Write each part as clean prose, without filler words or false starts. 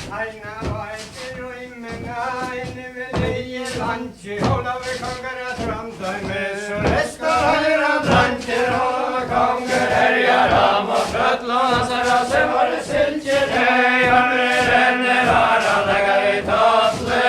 Hæna vætir og ímenna inni við legi landi. Ólafur kongur að framdæmis og restar hæra drandir. Ólafur kongur herjar am og tröll og dansara sem voru sylgir. Hei, hamri rennir haraldlegar í tollu.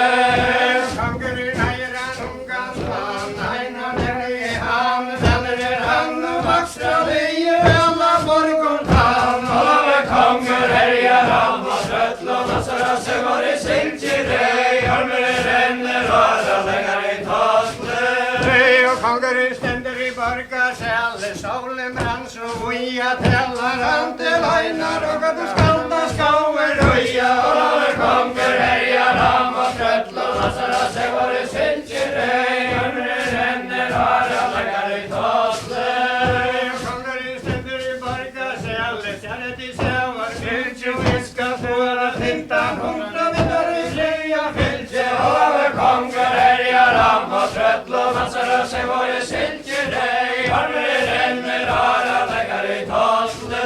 Kongurinn hæran ungan mann, hæna verði í ham. Þennir hann og vaksra legi alla borgun hann. Ólafur kongur herjar am og tröll og dansara sem voru sylgir. Hei, hamri rennir haraldlegar í tollu. Hei, og kongurinn stendur í borgarseli, sólin brann svo húja, tellar hann til hænar og gott skalda skáir húja. Ólafur kongur herjar am og tröll og dansara sem voru sylgir. Hei, hamri rennir haraldlegar í tollu. Hei, og kongurinn stendur í borgarseli, sérnet í sjávar fylgju, viska þúra 1500 vindar í hlýja fylgju. Ólafur kongur herjar am og tröll og dansara sem voru sylgir. Hei, hamri rennir haraldlegar í tollu.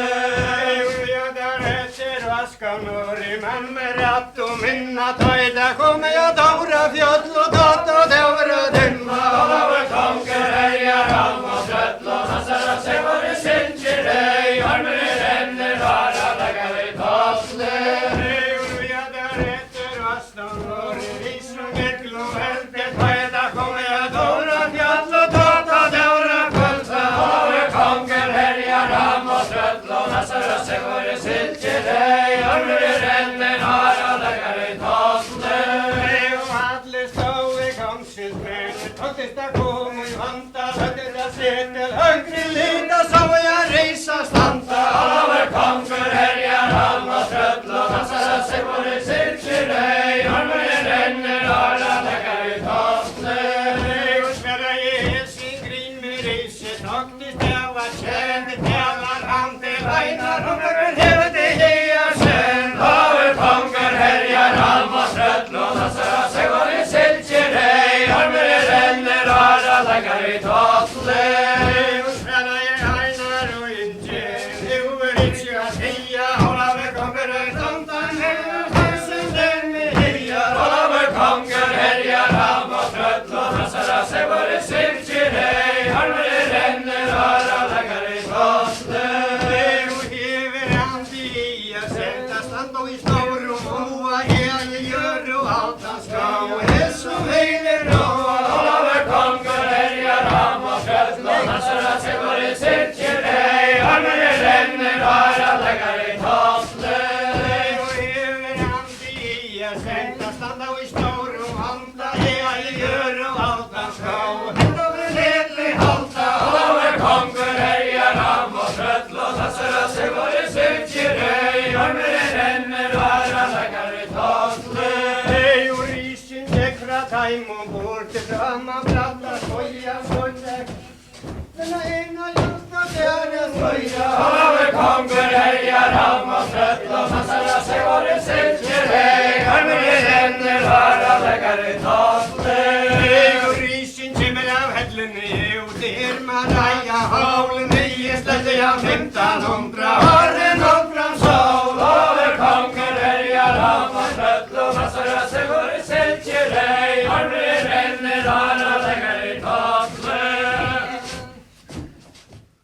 Hei, úljöðar eftir vaskanur í menn með ratt og minna tæta komi að dára fjöll og tott og þjófur og dimma. Ólafur kongur herjar am og tröll og dansara sem voru sylgir. Hei, hamri rennir haraldlegar í tollu. Hei, úljöðar eftir vaskanur í vísum miklu og heldur tæta komi að dára fjöll og tott og þjófur og kvölda. Ólafur kongur herjar am og tröll og dansara sem voru sylgir. Hei, hamri rennir haraldlegar í tollu. Hei, og allir stói gangsins menn, tóktist að koma í vanda, höfðir að sér til högri líta, sá ég að reisa standa. Ólafur kongur herjar am og tröll og dansara sem voru sylgir. Hei, hamri rennir haraldlegar í tollu. Hei, og sverða ég hesi grín með reisi, tóktist ég að kendi, tellar hann til hænar og mörgur hefur til hýja senn. Ólafur kongur herjar am og tröll og dansara sem voru sylgir. Hei, hamri rennir haraldlegar í tollu. Hei, og sverða ég hænar og indjinn, hefur ítsi að hýja. Ólafur kongur er dandan hefur hæsum den með hýja. Ólafur kongur herjar am og tröll og dansara sem voru sylgir. Hei, hamri rennir haraldlegar í tollu. Hei, og hefur andi í að senda stand og í stórum húa, ég gjör og altan ská, hessum heilir nóa. Ólafur kongur herjar am og tröll og dansara sem voru sylgir. Hei, hamri rennir haraldlegar í tollu. Hei, og hefur andi í að senda stand og í stórum handa, ég gjör og altan ská, hessum heilir halda. Ólafur kongur herjar am og tröll og dansara sem voru sylgir. Hei, hamri rennir haraldlegar í tollu. Hei, og rísin gekk frá tæmum búrti fram að bralla skoja skoja. Denna eina júst og þjara skoja. Ólafur kongur herjar am og tröll og dansara sem voru sylgir. Hei, hamri rennir haraldlegar í tollu. Hei, og rísin kemur af hellunni út í hirma ræja hálunni, ég sletti á 1500